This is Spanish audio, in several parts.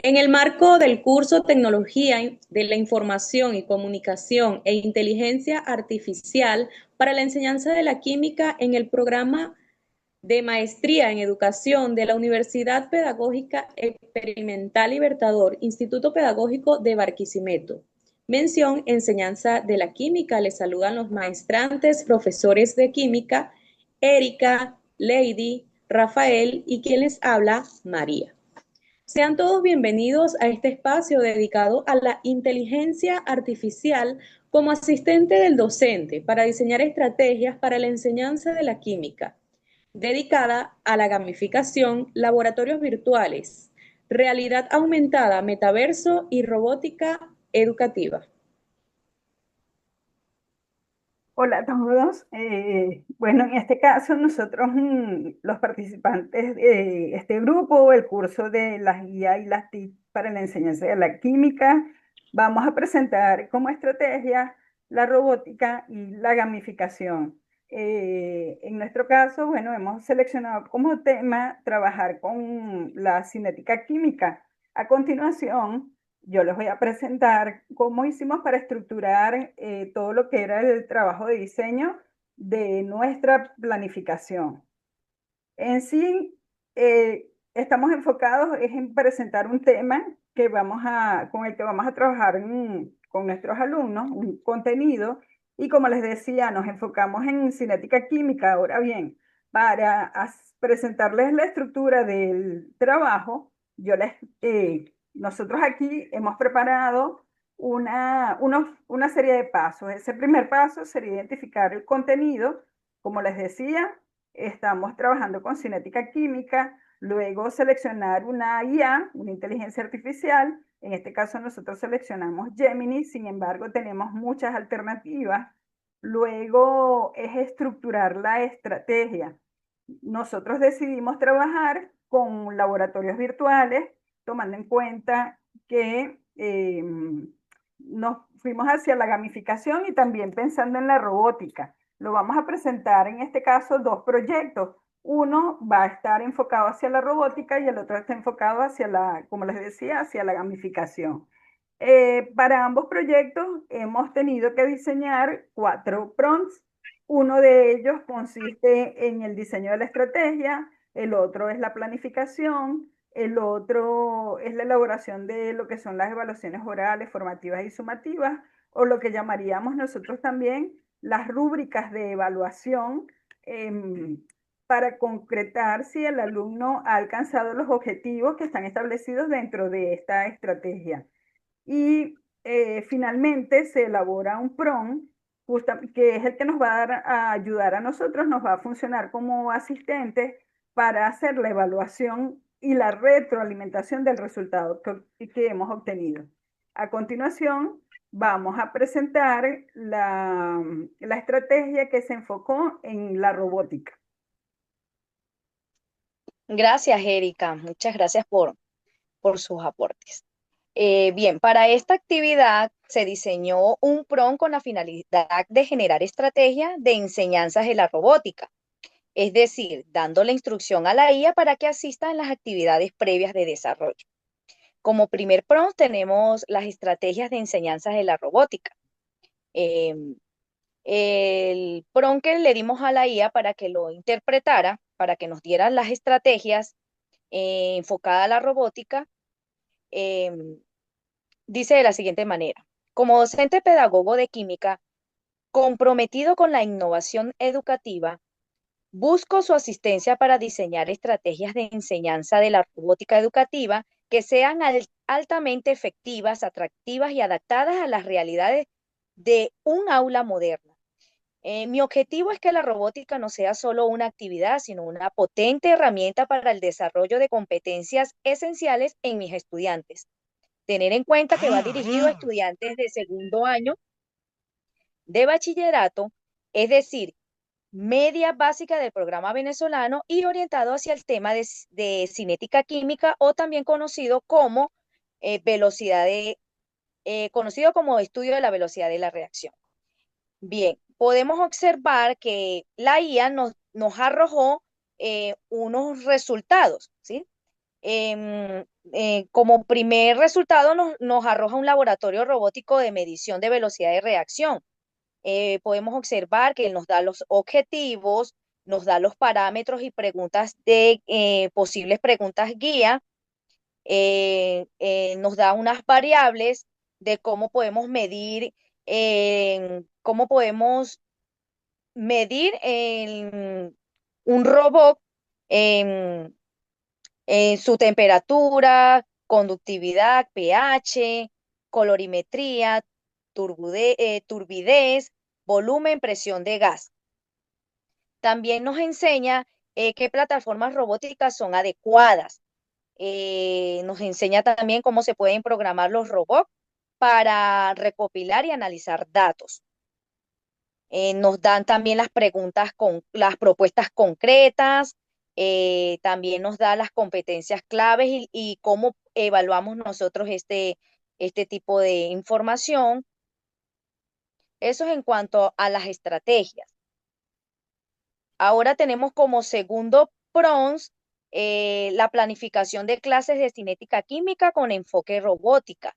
En el marco del curso Tecnología de la Información y Comunicación e Inteligencia Artificial para la enseñanza de la química en el programa de Maestría en Educación de la Universidad Pedagógica Experimental Libertador, Instituto Pedagógico de Barquisimeto. Mención Enseñanza de la Química. Les saludan los maestrantes, profesores de química, Erika, Lady, Rafael y quien les habla, María. Sean todos bienvenidos a este espacio dedicado a la inteligencia artificial como asistente del docente para diseñar estrategias para la enseñanza de la química, dedicada a la gamificación, laboratorios virtuales, realidad aumentada, metaverso y robótica educativa. Hola a todos. Bueno, en este caso nosotros, los participantes de este grupo, el curso de las guías y las TIC para la enseñanza de la química, vamos a presentar como estrategia la robótica y la gamificación. En nuestro caso, bueno, hemos seleccionado como tema trabajar con la cinética química. A continuación, yo les voy a presentar cómo hicimos para estructurar todo lo que era el trabajo de diseño de nuestra planificación. En sí, estamos enfocados en presentar un tema con el que vamos a trabajar con nuestros alumnos, un contenido, y como les decía, nos enfocamos en cinética química. Ahora bien, para presentarles la estructura del trabajo, nosotros aquí hemos preparado una serie de pasos. Ese primer paso sería identificar el contenido. Como les decía, estamos trabajando con cinética química, luego seleccionar una IA, una inteligencia artificial. En este caso nosotros seleccionamos Gemini, sin embargo tenemos muchas alternativas. Luego es estructurar la estrategia. Nosotros decidimos trabajar con laboratorios virtuales, tomando en cuenta que nos fuimos hacia la gamificación y también pensando en la robótica. Lo vamos a presentar en este caso dos proyectos. Uno va a estar enfocado hacia la robótica y el otro está enfocado hacia como les decía, hacia la gamificación. Para ambos proyectos hemos tenido que diseñar 4 prompts. Uno de ellos consiste en el diseño de la estrategia, el otro es la planificación, el otro es la elaboración de lo que son las evaluaciones orales, formativas y sumativas, o lo que llamaríamos nosotros también las rúbricas de evaluación, em, para concretar si el alumno ha alcanzado los objetivos que están establecidos dentro de esta estrategia. Y finalmente se elabora un PROM, que es el que nos va a ayudar a nosotros, nos va a funcionar como asistente para hacer la evaluación y la retroalimentación del resultado que hemos obtenido. A continuación, vamos a presentar la estrategia que se enfocó en la robótica. Gracias, Erika. Muchas gracias por sus aportes. Bien, para esta actividad se diseñó un PROM con la finalidad de generar estrategias de enseñanzas de la robótica, es decir, dando la instrucción a la IA para que asista en las actividades previas de desarrollo. Como primer PROM tenemos las estrategias de enseñanzas de la robótica. Em, el PROM que le dimos a la IA para que lo interpretara, para que nos diera las estrategias enfocadas a la robótica, em, dice de la siguiente manera: como docente pedagogo de química comprometido con la innovación educativa, busco su asistencia para diseñar estrategias de enseñanza de la robótica educativa que sean altamente efectivas, atractivas y adaptadas a las realidades de un aula moderna. Mi objetivo es que la robótica no sea solo una actividad, sino una potente herramienta para el desarrollo de competencias esenciales en mis estudiantes. Tener en cuenta que va dirigido a estudiantes de segundo año de bachillerato, es decir, media básica del programa venezolano y orientado hacia el tema de cinética química o también velocidad conocido como estudio de la velocidad de la reacción. Bien, podemos observar que la IA nos arrojó unos resultados, ¿sí? Como primer resultado nos arroja un laboratorio robótico de medición de velocidad de reacción. Podemos observar que nos da los objetivos, nos da los parámetros y preguntas de posibles preguntas guía, nos da unas variables de cómo podemos medir, cómo podemos medir un robot en, en su temperatura, conductividad, pH, colorimetría, turbidez, volumen, presión de gas. También nos enseña qué plataformas robóticas son adecuadas. Nos enseña también cómo se pueden programar los robots para recopilar y analizar datos. Nos dan también las preguntas con las propuestas concretas, también nos da las competencias claves y cómo evaluamos nosotros este tipo de información. Eso es en cuanto a las estrategias. Ahora tenemos como segundo PRONS la planificación de clases de cinética química con enfoque robótica.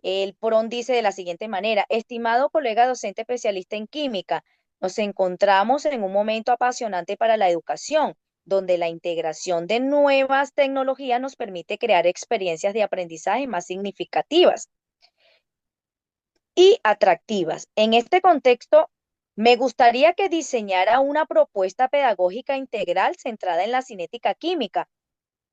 El PRON dice de la siguiente manera: estimado colega docente especialista en química, nos encontramos en un momento apasionante para la educación, donde la integración de nuevas tecnologías nos permite crear experiencias de aprendizaje más significativas y atractivas. En este contexto, me gustaría que diseñara una propuesta pedagógica integral centrada en la cinética química,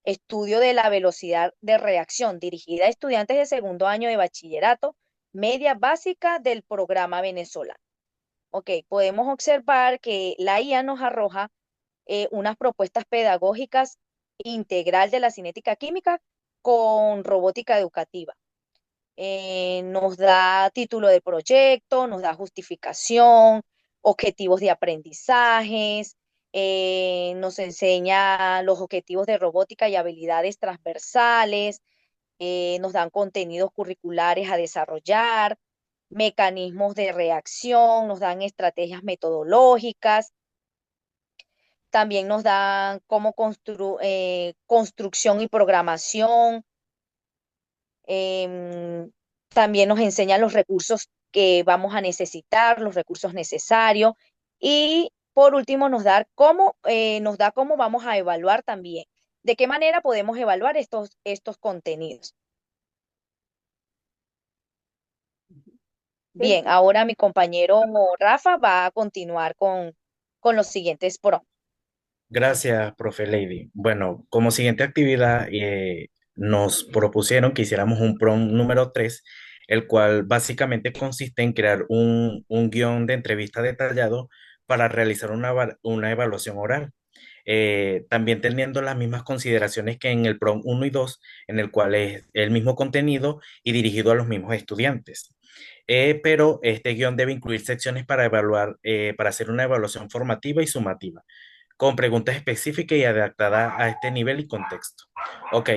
estudio de la velocidad de reacción, dirigida a estudiantes de segundo año de bachillerato, media básica del programa venezolano. Ok, podemos observar que la IA nos arroja unas propuestas pedagógicas integral de la cinética química con robótica educativa. Nos da título de proyecto, nos da justificación, objetivos de aprendizajes, nos enseña los objetivos de robótica y habilidades transversales, nos dan contenidos curriculares a desarrollar, mecanismos de reacción, nos dan estrategias metodológicas, también nos dan cómo construcción y programación. Em, También nos enseñan los recursos que vamos a necesitar, los recursos necesarios. Y por último, nos da cómo vamos a evaluar también. ¿De qué manera podemos evaluar estos contenidos? Bien, ahora mi compañero Rafa va a continuar con los siguientes prompts. Gracias, profe Lady. Bueno, como siguiente actividad, nos propusieron que hiciéramos un prompt número 3, el cual básicamente consiste en crear un guión de entrevista detallado para realizar una evaluación oral. También teniendo las mismas consideraciones que en el prompt 1 y 2, en el cual es el mismo contenido y dirigido a los mismos estudiantes. Pero este guión debe incluir secciones para evaluar, para hacer una evaluación formativa y sumativa con preguntas específicas y adaptadas a este nivel y contexto. Ok,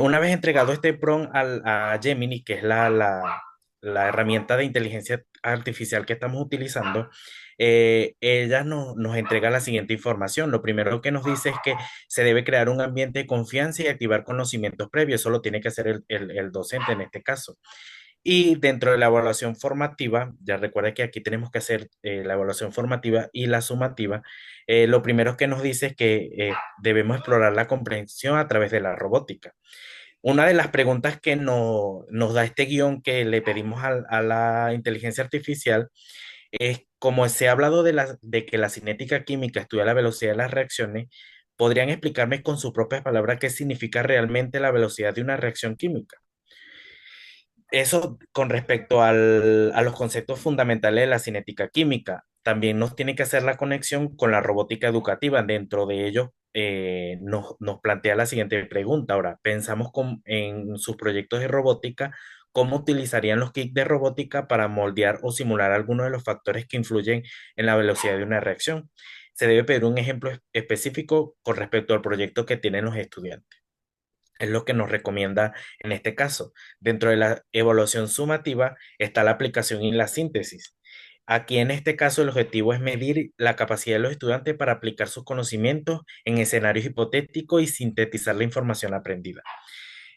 una vez entregado este prompt a Gemini, que es la herramienta de inteligencia artificial que estamos utilizando, ella nos entrega la siguiente información. Lo primero que nos dice es que se debe crear un ambiente de confianza y activar conocimientos previos. Eso lo tiene que hacer el docente en este caso. Y dentro de la evaluación formativa, ya recuerda que aquí tenemos que hacer la evaluación formativa y la sumativa. Lo primero que nos dice es que debemos explorar la comprensión a través de la robótica. Una de las preguntas que nos da este guión que le pedimos a la inteligencia artificial es, como se ha hablado de que la cinética química estudia la velocidad de las reacciones, ¿podrían explicarme con sus propias palabras qué significa realmente la velocidad de una reacción química? Eso con respecto a los conceptos fundamentales de la cinética química. También nos tiene que hacer la conexión con la robótica educativa. Dentro de ello, nos plantea la siguiente pregunta. Ahora, pensamos en sus proyectos de robótica, ¿cómo utilizarían los kits de robótica para moldear o simular algunos de los factores que influyen en la velocidad de una reacción? Se debe pedir un ejemplo específico con respecto al proyecto que tienen los estudiantes. Es lo que nos recomienda en este caso. Dentro de la evaluación sumativa está la aplicación y la síntesis. Aquí en este caso el objetivo es medir la capacidad de los estudiantes para aplicar sus conocimientos en escenarios hipotéticos y sintetizar la información aprendida.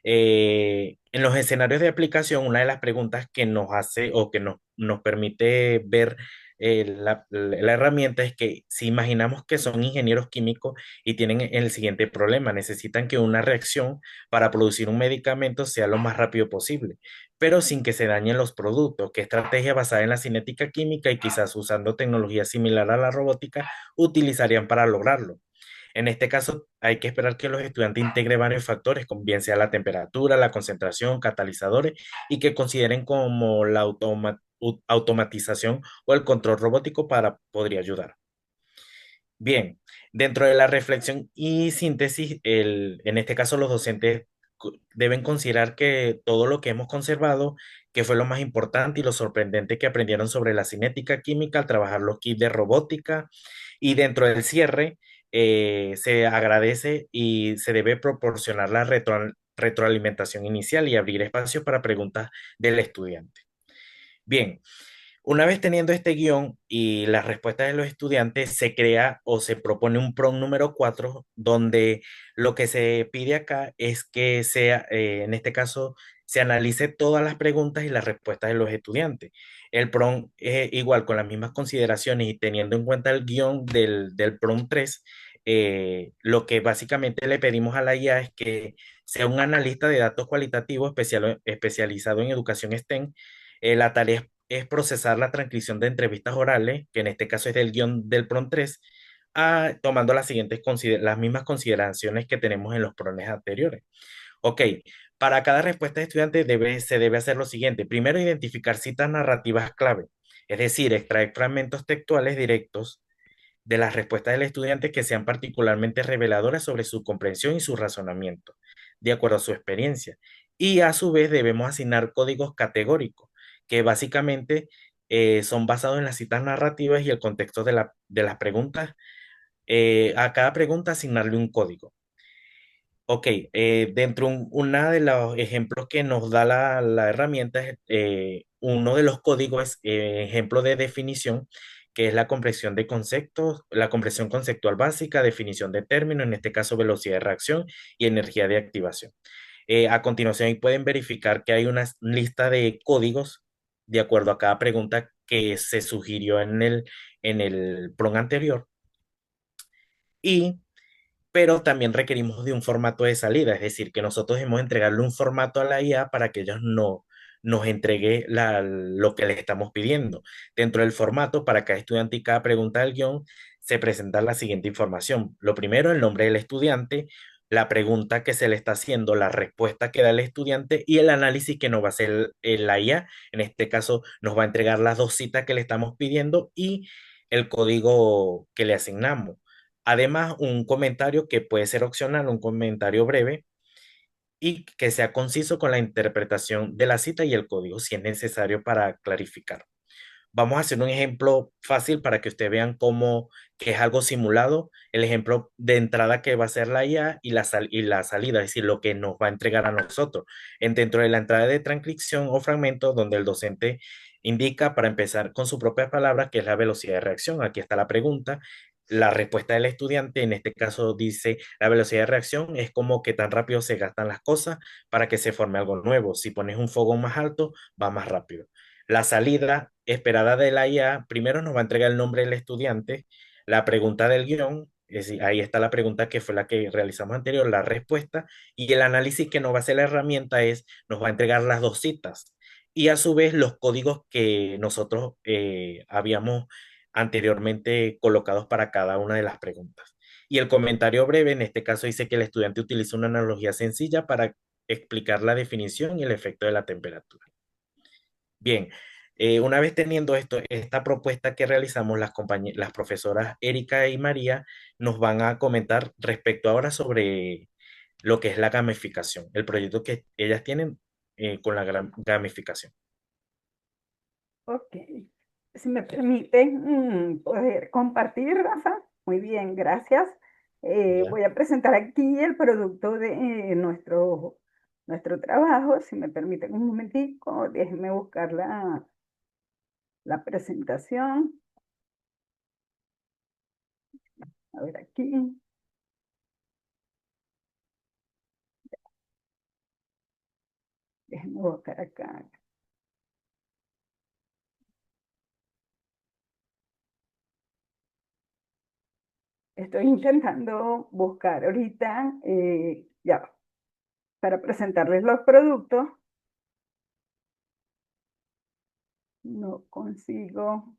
En los escenarios de aplicación, una de las preguntas que nos hace o que nos permite ver la herramienta es que si imaginamos que son ingenieros químicos y tienen el siguiente problema, necesitan que una reacción para producir un medicamento sea lo más rápido posible, pero sin que se dañen los productos. ¿Qué estrategia basada en la cinética química y quizás usando tecnología similar a la robótica utilizarían para lograrlo? En este caso, hay que esperar que los estudiantes integren varios factores, como bien sea la temperatura, la concentración, catalizadores, y que consideren como la automatización o el control robótico para podría ayudar. Bien, dentro de la reflexión y síntesis, en este caso los docentes deben considerar que todo lo que hemos conservado, que fue lo más importante y lo sorprendente que aprendieron sobre la cinética química al trabajar los kits de robótica, y dentro del cierre se agradece y se debe proporcionar la retroalimentación inicial y abrir espacios para preguntas del estudiante. Bien, una vez teniendo este guión y las respuestas de los estudiantes, se crea o se propone un PROM número 4, donde lo que se pide acá es que sea, en este caso, se analice todas las preguntas y las respuestas de los estudiantes. El PROM, igual con las mismas consideraciones y teniendo en cuenta el guión del PROM 3, lo que básicamente le pedimos a la IA es que sea un analista de datos cualitativos especializado en educación STEM. La tarea es procesar la transcripción de entrevistas orales, que en este caso es del guión del PRON 3, tomando las mismas consideraciones que tenemos en los PRONes anteriores. Ok, para cada respuesta de estudiante se debe hacer lo siguiente. Primero, identificar citas narrativas clave, es decir, extraer fragmentos textuales directos de las respuestas del estudiante que sean particularmente reveladoras sobre su comprensión y su razonamiento, de acuerdo a su experiencia. Y a su vez debemos asignar códigos categóricos, que básicamente son basados en las citas narrativas y el contexto de las preguntas. A cada pregunta asignarle un código. Ok, dentro una de los ejemplos que nos da la herramienta, uno de los códigos es ejemplo de definición, que es la comprensión de conceptos, la comprensión conceptual básica, definición de términos, en este caso velocidad de reacción y energía de activación. A continuación, ahí pueden verificar que hay una lista de códigos de acuerdo a cada pregunta que se sugirió en el PRON anterior. Pero también requerimos de un formato de salida, es decir, que nosotros debemos entregarle un formato a la IA para que ellos no nos entregue lo que les estamos pidiendo. Dentro del formato, para cada estudiante y cada pregunta del guión, se presenta la siguiente información. Lo primero, el nombre del estudiante, la pregunta que se le está haciendo, la respuesta que da el estudiante y el análisis que nos va a hacer la IA. En este caso, nos va a entregar las dos citas que le estamos pidiendo y el código que le asignamos. Además, un comentario que puede ser opcional, un comentario breve y que sea conciso con la interpretación de la cita y el código, si es necesario para clarificar. Vamos a hacer un ejemplo fácil para que ustedes vean cómo que es algo simulado. El ejemplo de entrada que va a ser la IA y la salida, es decir, lo que nos va a entregar a nosotros. Dentro de la entrada de transcripción o fragmento, donde el docente indica para empezar con su propia palabra que es la velocidad de reacción. Aquí está la pregunta. La respuesta del estudiante, en este caso, dice, la velocidad de reacción es como que tan rápido se gastan las cosas para que se forme algo nuevo. Si pones un fogón más alto, va más rápido. La salida esperada de la IA, primero nos va a entregar el nombre del estudiante, la pregunta del guión, es decir, ahí está la pregunta que fue la que realizamos anterior, la respuesta, y el análisis que nos va a hacer la herramienta nos va a entregar las dos citas y a su vez los códigos que nosotros habíamos anteriormente colocados para cada una de las preguntas. Y el comentario breve, en este caso, dice que el estudiante utiliza una analogía sencilla para explicar la definición y el efecto de la temperatura. Bien, una vez teniendo esta propuesta que realizamos, las profesoras Erika y María nos van a comentar respecto ahora sobre lo que es la gamificación, el proyecto que ellas tienen con la gamificación. Ok. Si me permiten poder compartir, Rafa. Muy bien, gracias. ¿Ya? Voy a presentar aquí el producto de nuestro trabajo. Si me permiten un momentico, déjenme buscar la presentación. A ver aquí. Déjenme buscar acá. Estoy intentando buscar ahorita, ya va, para presentarles los productos. No consigo.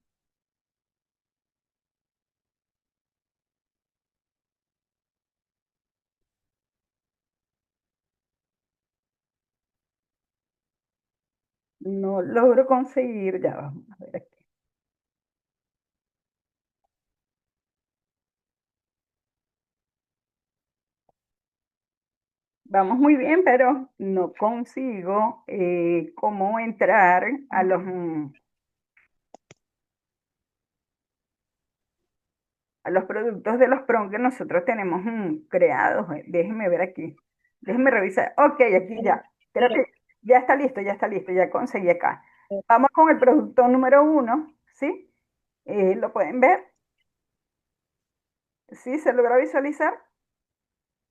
No logro conseguir, ya vamos a ver aquí. Vamos muy bien, pero no consigo cómo entrar a los productos de los PRON que nosotros tenemos creados. Déjenme ver aquí. Déjenme revisar. Ok, aquí ya. Creo que ya está listo, ya conseguí acá. Vamos con el producto número 1, ¿sí? ¿Lo pueden ver? ¿Sí? ¿Se logra visualizar?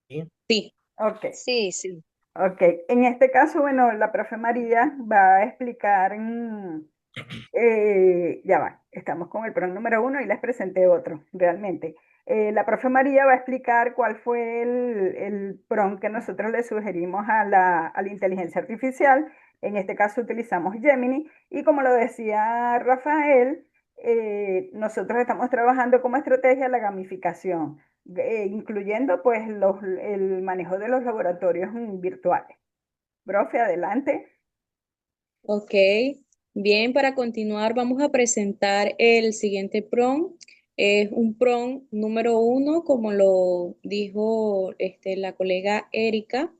¿Sí? Sí. Ok. Sí, sí. Ok, en este caso, bueno, la profe María va a explicar, ya va, estamos con el PRON número 1 y les presenté otro, realmente. La profe María va a explicar cuál fue el PRON que nosotros le sugerimos a la inteligencia artificial. En este caso utilizamos Gemini y como lo decía Rafael, nosotros estamos trabajando como estrategia la gamificación, incluyendo pues el manejo de los laboratorios virtuales. Profe, adelante. Ok, bien, para continuar vamos a presentar el siguiente prompt. Es un prompt número 1, como lo dijo la colega Erika.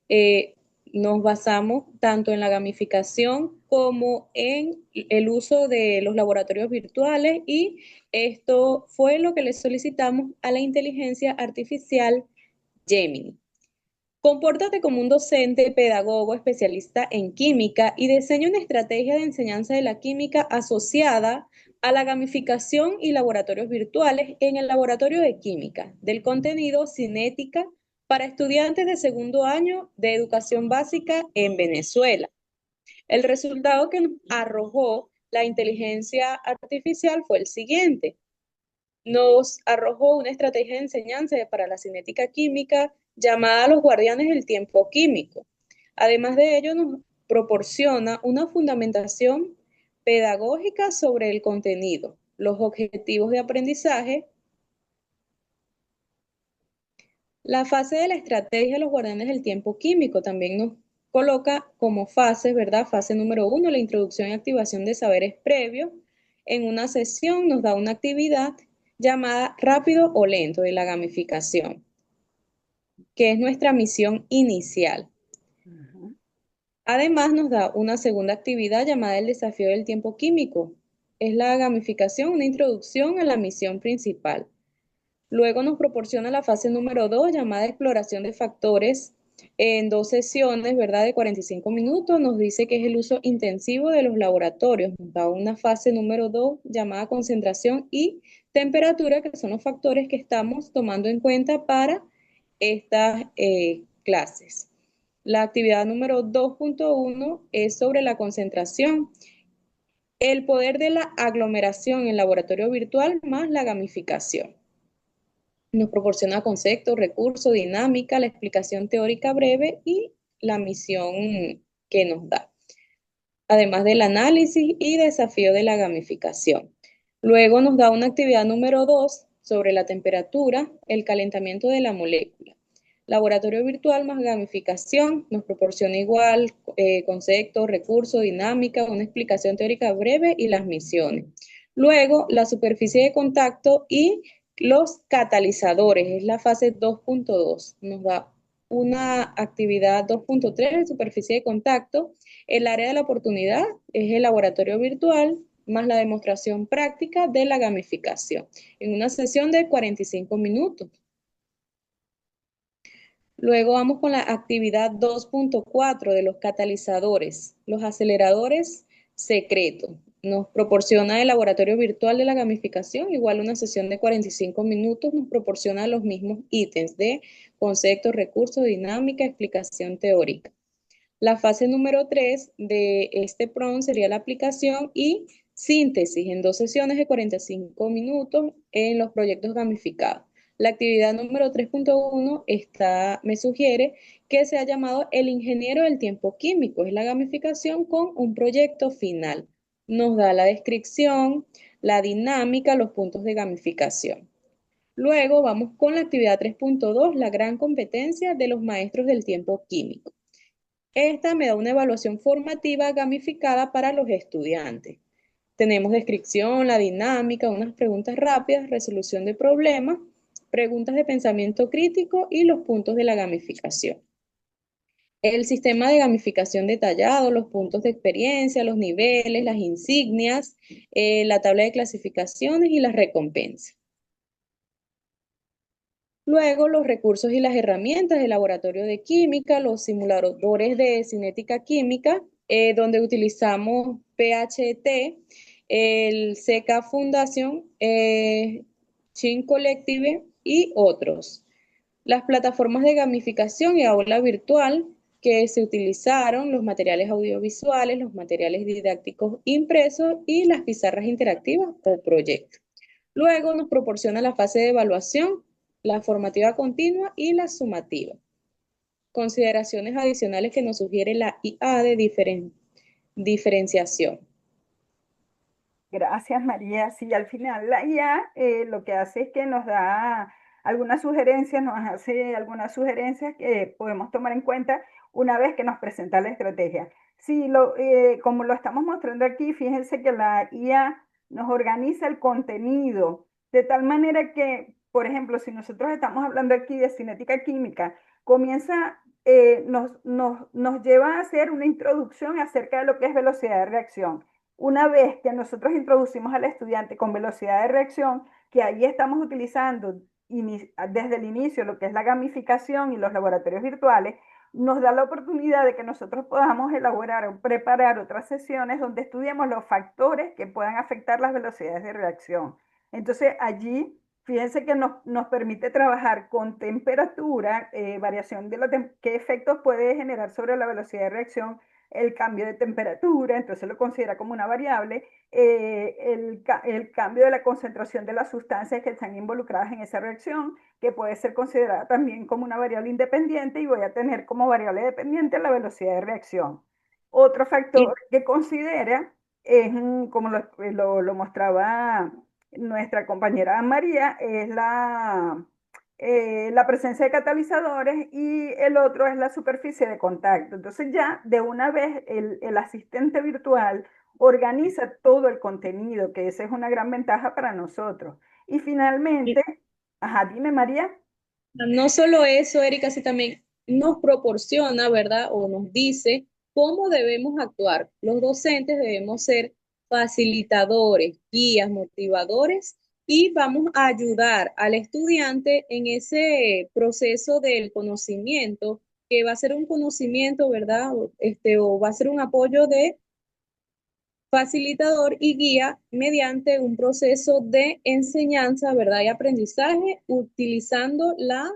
Eh, Nos basamos tanto en la gamificación como en el uso de los laboratorios virtuales y esto fue lo que le solicitamos a la inteligencia artificial Gemini. Compórtate como un docente, pedagogo, especialista en química y diseña una estrategia de enseñanza de la química asociada a la gamificación y laboratorios virtuales en el laboratorio de química del contenido cinética para estudiantes de segundo año de educación básica en Venezuela. El resultado que nos arrojó la inteligencia artificial fue el siguiente: nos arrojó una estrategia de enseñanza para la cinética química llamada los guardianes del tiempo químico. Además de ello, nos proporciona una fundamentación pedagógica sobre el contenido, los objetivos de aprendizaje, la fase de la estrategia de los guardianes del tiempo químico. También nos coloca como fases, ¿verdad? Fase número 1, la introducción y activación de saberes previos. En una sesión nos da una actividad llamada rápido o lento de la gamificación, que es nuestra misión inicial. Ujú. Además, nos da una segunda actividad llamada el desafío del tiempo químico. Es la gamificación, una introducción a la misión principal. Luego nos proporciona la fase número 2, llamada exploración de factores, en 2 sesiones, ¿verdad? De 45 minutos. Nos dice que es el uso intensivo de los laboratorios. Nos da una fase número 2, llamada concentración y temperatura, que son los factores que estamos tomando en cuenta para estas clases. La actividad número 2.1 es sobre la concentración, el poder de la aglomeración en laboratorio virtual más la gamificación. Nos proporciona conceptos, recursos, dinámica, la explicación teórica breve y la misión que nos da, además del análisis y desafío de la gamificación. Luego nos da una actividad número 2 sobre la temperatura, el calentamiento de la molécula. Laboratorio virtual más gamificación, nos proporciona igual conceptos, recursos, dinámica, una explicación teórica breve y las misiones. Luego, la superficie de contacto y los catalizadores, es la fase 2.2. Nos da una actividad 2.3 de superficie de contacto. El área de la oportunidad es el laboratorio virtual más la demostración práctica de la gamificación en una sesión de 45 minutos. Luego vamos con la actividad 2.4 de los catalizadores, los aceleradores secretos. nos proporciona el laboratorio virtual de la gamificación, igual una sesión de 45 minutos nos proporciona los mismos ítems de conceptos, recursos, dinámica, explicación teórica. La fase número 3 de este PRON sería la aplicación y síntesis en 2 sesiones de 45 minutos en los proyectos gamificados. La actividad número 3.1 me sugiere que se ha llamado el ingeniero del tiempo químico. Es la gamificación con un proyecto final. Nos da la descripción, la dinámica, los puntos de gamificación. Luego vamos con la actividad 3.2, la gran competencia de los maestros del tiempo químico. Esta me da una evaluación formativa gamificada para los estudiantes. Tenemos descripción, la dinámica, unas preguntas rápidas, resolución de problemas, preguntas de pensamiento crítico y los puntos de la gamificación. El sistema de gamificación detallado, los puntos de experiencia, los niveles, las insignias, la tabla de clasificaciones y las recompensas. Luego, los recursos y las herramientas del laboratorio de química, los simuladores de cinética química, donde utilizamos PHT, el CK Foundation, Chin Collective y otros. Las plataformas de gamificación y aula virtual que se utilizaron, los materiales audiovisuales, los materiales didácticos impresos y las pizarras interactivas o proyectos. Luego nos proporciona la fase de evaluación, la formativa continua y la sumativa. Consideraciones adicionales que nos sugiere la IA de diferenciación. Gracias, María. Sí, al final la IA lo que hace es que nos da algunas sugerencias que podemos tomar en cuenta una vez que nos presenta la estrategia. Sí, como lo estamos mostrando aquí, fíjense que la IA nos organiza el contenido de tal manera que, por ejemplo, si nosotros estamos hablando aquí de cinética química, nos lleva a hacer una introducción acerca de lo que es velocidad de reacción. Una vez que nosotros introducimos al estudiante con velocidad de reacción, que ahí estamos utilizando desde el inicio lo que es la gamificación y los laboratorios virtuales, nos da la oportunidad de que nosotros podamos elaborar o preparar otras sesiones donde estudiemos los factores que puedan afectar las velocidades de reacción. Entonces allí, fíjense que nos permite trabajar con temperatura, variación de qué efectos puede generar sobre la velocidad de reacción el cambio de temperatura, entonces lo considera como una variable, el cambio de la concentración de las sustancias que están involucradas en esa reacción, que puede ser considerada también como una variable independiente, y voy a tener como variable dependiente la velocidad de reacción. Otro factor que considera es, como lo mostraba nuestra compañera María, es la presencia de catalizadores, y el otro es la superficie de contacto. Entonces ya de una vez el asistente virtual organiza todo el contenido, que esa es una gran ventaja para nosotros. Y finalmente, ajá, dime María. No solo eso, Erika, sí también nos proporciona, ¿verdad? O nos dice cómo debemos actuar. Los docentes debemos ser facilitadores, guías, motivadores, y vamos a ayudar al estudiante en ese proceso del conocimiento, que va a ser un conocimiento, ¿verdad? O va a ser un apoyo de facilitador y guía mediante un proceso de enseñanza, ¿verdad? Y aprendizaje utilizando la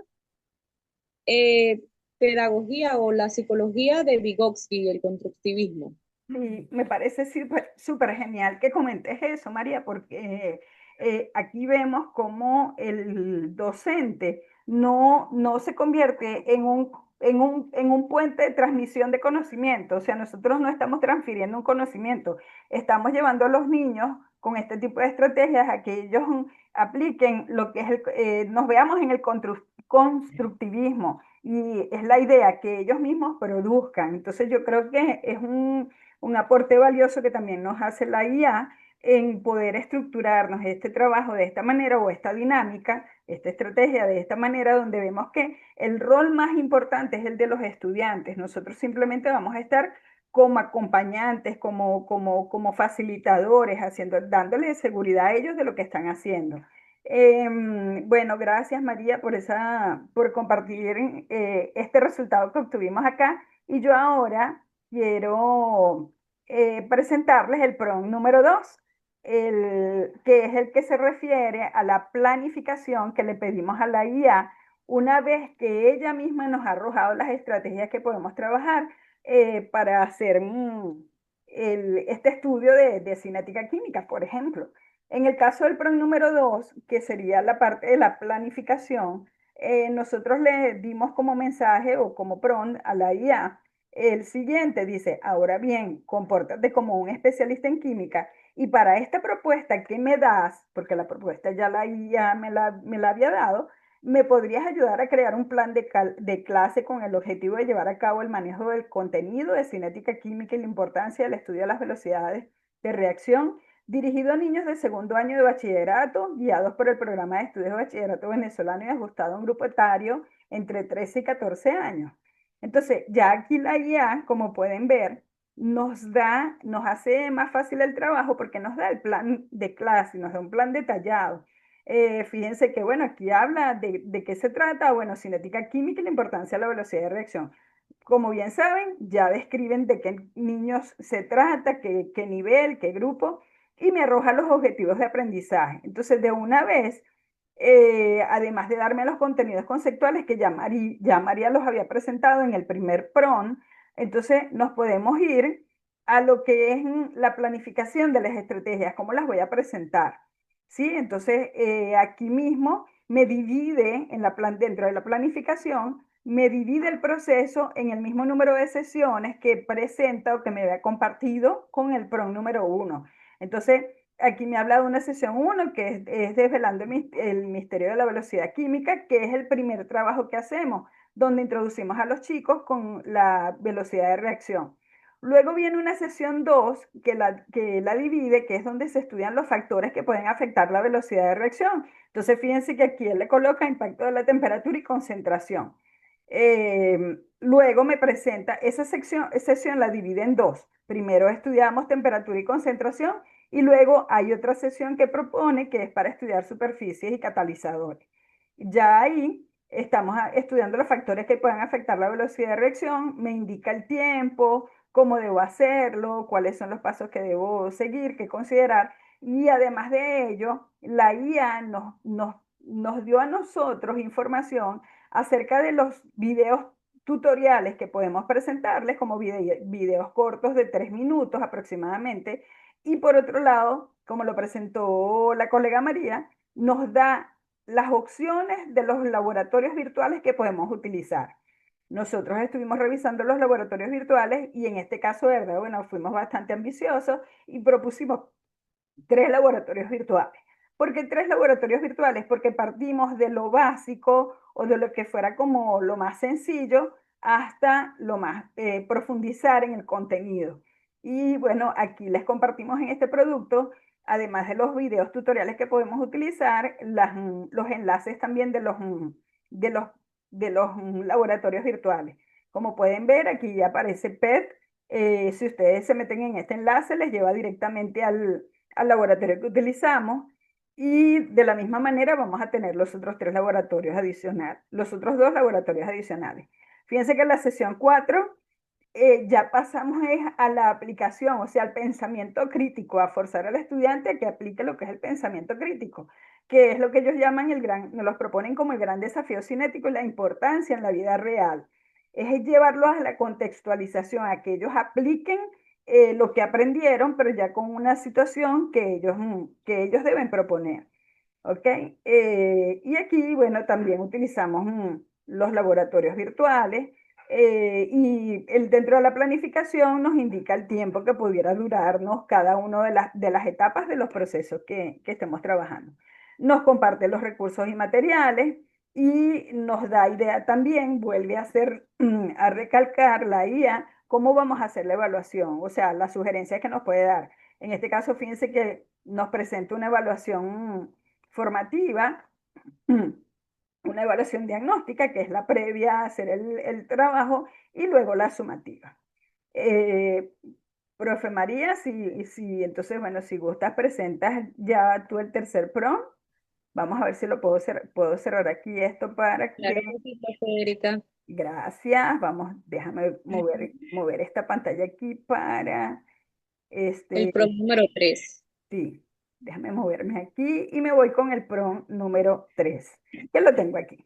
eh, pedagogía o la psicología de Vygotsky, el constructivismo. Y me parece súper genial que comentes eso, María, porque aquí vemos cómo el docente no se convierte en un puente de transmisión de conocimiento. O sea, nosotros no estamos transfiriendo un conocimiento, estamos llevando a los niños con este tipo de estrategias a que ellos apliquen lo que es nos veamos en el constructivismo, y es la idea que ellos mismos produzcan. Entonces yo creo que es un aporte valioso que también nos hace la IA en poder estructurarnos este trabajo de esta manera, o esta dinámica, esta estrategia de esta manera, donde vemos que el rol más importante es el de los estudiantes. Nosotros simplemente vamos a estar como acompañantes, como facilitadores, dándoles seguridad a ellos de lo que están haciendo. Bueno, gracias María por compartir este resultado que obtuvimos acá. Y yo ahora quiero presentarles el PRON número 2, que es el que se refiere a la planificación que le pedimos a la IA una vez que ella misma nos ha arrojado las estrategias que podemos trabajar para hacer este estudio de cinética química, por ejemplo. En el caso del PRON número 2, que sería la parte de la planificación, nosotros le dimos como mensaje o como PRON a la IA el siguiente. Dice: ahora bien, compórtate como un especialista en química y para esta propuesta que me das, porque la propuesta ya la IA me la había dado, ¿me podrías ayudar a crear un plan de clase con el objetivo de llevar a cabo el manejo del contenido de cinética química y la importancia del estudio de las velocidades de reacción, dirigido a niños de segundo año de bachillerato, guiados por el programa de estudios de bachillerato venezolano y ajustado a un grupo etario entre 13 y 14 años? Entonces, ya aquí la IA, como pueden ver, nos hace más fácil el trabajo porque nos da el plan de clase, nos da un plan detallado. Fíjense que, bueno, aquí habla de qué se trata. Bueno, cinética química y la importancia de la velocidad de reacción. Como bien saben, ya describen de qué niños se trata, qué nivel, qué grupo, y me arroja los objetivos de aprendizaje. Entonces, de una vez, además de darme los contenidos conceptuales que ya María los había presentado en el primer PRON, entonces nos podemos ir a lo que es la planificación de las estrategias, cómo las voy a presentar. ¿Sí? Entonces, aquí mismo me divide dentro de la planificación, me divide el proceso en el mismo número de sesiones que presenta o que me había compartido con el PRON número 1. Entonces, aquí me habla de una sesión 1 que es desvelando el misterio de la velocidad química, que es el primer trabajo que hacemos, donde introducimos a los chicos con la velocidad de reacción. Luego viene una sesión 2 que la divide, que es donde se estudian los factores que pueden afectar la velocidad de reacción. Entonces, fíjense que aquí él le coloca impacto de la temperatura y concentración. Luego me presenta esa sesión la divide en dos. Primero estudiamos temperatura y concentración y luego hay otra sesión que propone que es para estudiar superficies y catalizadores. Ya ahí estamos estudiando los factores que pueden afectar la velocidad de reacción, me indica el tiempo, cómo debo hacerlo, cuáles son los pasos que debo seguir, qué considerar. Y además de ello, la IA nos dio a nosotros información acerca de los videos tutoriales que podemos presentarles como videos cortos de 3 minutos aproximadamente. Y por otro lado, como lo presentó la colega María, nos da las opciones de los laboratorios virtuales que podemos utilizar. Nosotros estuvimos revisando los laboratorios virtuales y en este caso, de verdad, bueno, fuimos bastante ambiciosos y propusimos 3 laboratorios virtuales. ¿Por qué 3 laboratorios virtuales? Porque partimos de lo básico o de lo que fuera como lo más sencillo hasta lo más profundizar en el contenido. Y bueno, aquí les compartimos en este producto, además de los videos tutoriales que podemos utilizar, los enlaces también de los, de los laboratorios virtuales. Como pueden ver, aquí ya aparece PET. Si ustedes se meten en este enlace, les lleva directamente al laboratorio que utilizamos y de la misma manera vamos a tener los otros 3 laboratorios adicionales, los otros 2 laboratorios adicionales. Fíjense que en la sesión 4 ya pasamos a la aplicación, o sea, al pensamiento crítico, a forzar al estudiante a que aplique lo que es el pensamiento crítico, que es lo que ellos llaman nos los proponen como el gran desafío cinético y la importancia en la vida real. Es llevarlos a la contextualización, a que ellos apliquen lo que aprendieron, pero ya con una situación que ellos deben proponer. ¿Ok? Y aquí, bueno, también utilizamos los laboratorios virtuales y dentro de la planificación nos indica el tiempo que pudiera durarnos cada una de las etapas de los procesos que estemos trabajando. Nos comparte los recursos y materiales y nos da idea también, vuelve a hacer, a recalcar la IA, cómo vamos a hacer la evaluación, o sea, las sugerencias que nos puede dar. En este caso, fíjense que nos presenta una evaluación formativa, una evaluación diagnóstica, que es la previa a hacer el trabajo, y luego la sumativa. Profe María, entonces, bueno, si gustas, presentas ya tú el tercer PROM. Vamos a ver si lo puedo cerrar aquí esto para Claro que... que sí, profe Erika. Gracias. Vamos, déjame mover esta pantalla aquí para El Este, PROM número 3. sí, déjame moverme aquí y me voy con el PROM número 3, que lo tengo aquí.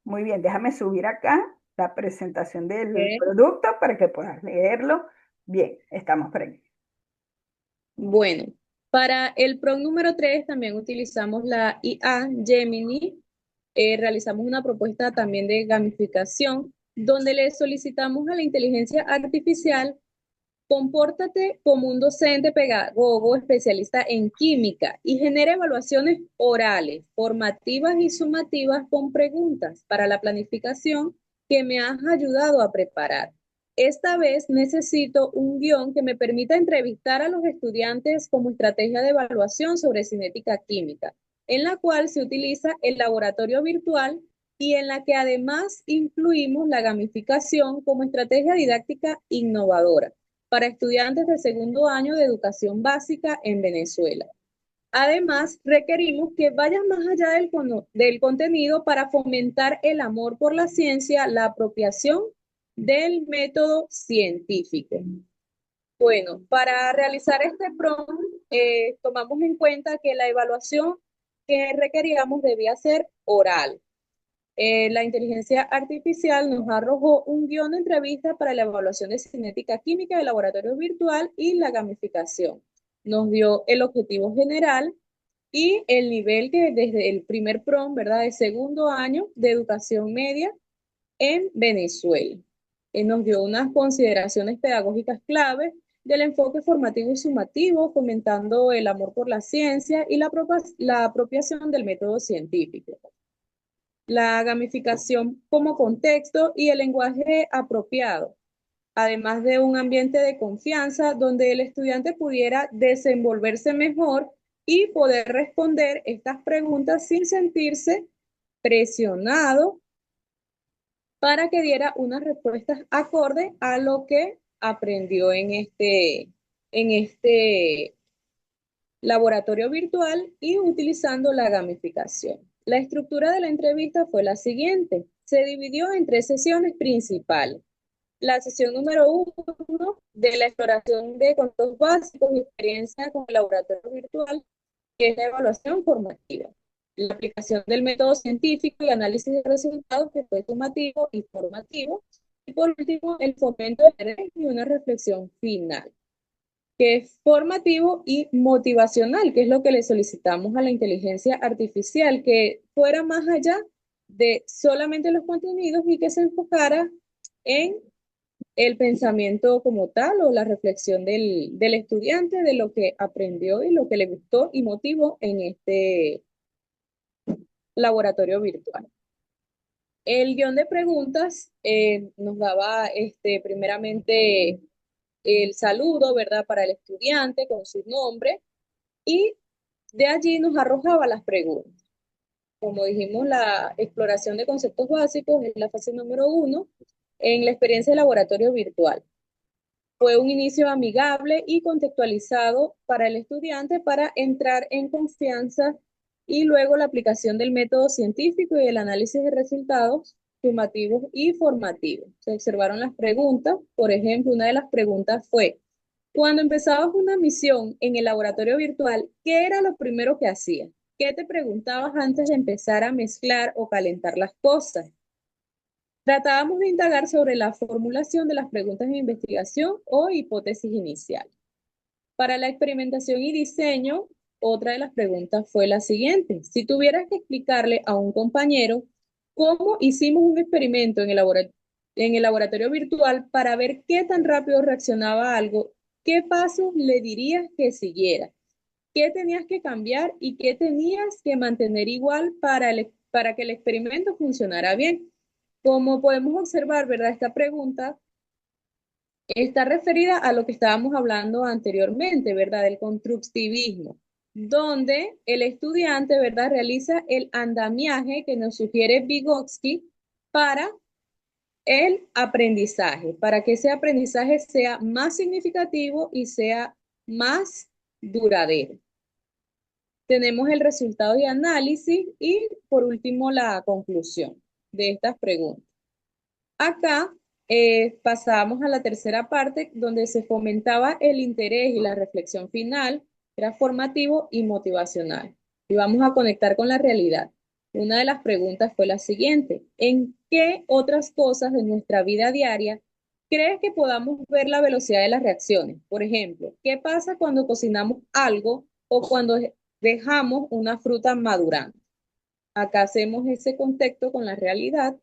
Muy bien, déjame subir acá la presentación del producto para que puedas leerlo. Bien, estamos por aquí. Bueno, para el PROM número 3 también utilizamos la IA Gemini. Realizamos una propuesta también de gamificación, donde le solicitamos a la inteligencia artificial: compórtate como un docente pedagogo especialista en química y genera evaluaciones orales, formativas y sumativas con preguntas para la planificación que me has ayudado a preparar. Esta vez necesito un guión que me permita entrevistar a los estudiantes como estrategia de evaluación sobre cinética química, en la cual se utiliza el laboratorio virtual y en la que además incluimos la gamificación como estrategia didáctica innovadora para estudiantes de segundo año de educación básica en Venezuela. Además, requerimos que vayan más allá del contenido para fomentar el amor por la ciencia, la apropiación del método científico. Bueno, para realizar este prompt, tomamos en cuenta que la evaluación que requeríamos debía ser oral. La inteligencia artificial nos arrojó un guión de entrevista para la evaluación de cinética química del laboratorio virtual y la gamificación. Nos dio el objetivo general y el nivel que desde el primer PROM, ¿verdad?, de segundo año de educación media en Venezuela. Nos dio unas consideraciones pedagógicas claves del enfoque formativo y sumativo, fomentando el amor por la ciencia y la apropiación del método científico, la gamificación como contexto y el lenguaje apropiado, además de un ambiente de confianza donde el estudiante pudiera desenvolverse mejor y poder responder estas preguntas sin sentirse presionado para que diera unas respuestas acorde a lo que aprendió en este laboratorio virtual y utilizando la gamificación. La estructura de la entrevista fue la siguiente. Se dividió en 3 sesiones principales. La sesión número 1 de la exploración de conceptos básicos y experiencia con el laboratorio virtual, que es la evaluación formativa. La aplicación del método científico y análisis de resultados, que fue sumativo y formativo. Y por último, el fomento de redes y una reflexión final, que es formativo y motivacional, que es lo que le solicitamos a la inteligencia artificial, que fuera más allá de solamente los contenidos y que se enfocara en el pensamiento como tal o la reflexión del estudiante de lo que aprendió y lo que le gustó y motivó en este laboratorio virtual. El guión de preguntas nos daba primeramente el saludo, ¿verdad?, para el estudiante con su nombre, y de allí nos arrojaba las preguntas. Como dijimos, la exploración de conceptos básicos es la fase número 1 en la experiencia de laboratorio virtual. Fue un inicio amigable y contextualizado para el estudiante para entrar en confianza, y luego la aplicación del método científico y el análisis de resultados sumativos y formativos. Se observaron las preguntas. Por ejemplo, una de las preguntas fue: cuando empezabas una misión en el laboratorio virtual, ¿qué era lo primero que hacías? ¿Qué te preguntabas antes de empezar a mezclar o calentar las cosas? Tratábamos de indagar sobre la formulación de las preguntas de investigación o hipótesis inicial. Para la experimentación y diseño, otra de las preguntas fue la siguiente: si tuvieras que explicarle a un compañero cómo hicimos un experimento en el laboratorio virtual para ver qué tan rápido reaccionaba algo, ¿qué pasos le dirías que siguiera? ¿Qué tenías que cambiar y qué tenías que mantener igual para que el experimento funcionara bien? Como podemos observar, ¿verdad? Esta pregunta está referida a lo que estábamos hablando anteriormente, ¿verdad? Del constructivismo, donde el estudiante, ¿verdad?, realiza el andamiaje que nos sugiere Vygotsky para el aprendizaje, para que ese aprendizaje sea más significativo y sea más duradero. Tenemos el resultado de análisis y, por último, la conclusión de estas preguntas. Acá pasábamos a la tercera parte donde se fomentaba el interés y la reflexión final, era formativo y motivacional. Y vamos a conectar con la realidad. Una de las preguntas fue la siguiente: ¿en qué otras cosas de nuestra vida diaria crees que podamos ver la velocidad de las reacciones? Por ejemplo, ¿qué pasa cuando cocinamos algo o cuando dejamos una fruta madurando? Acá hacemos ese contexto con la realidad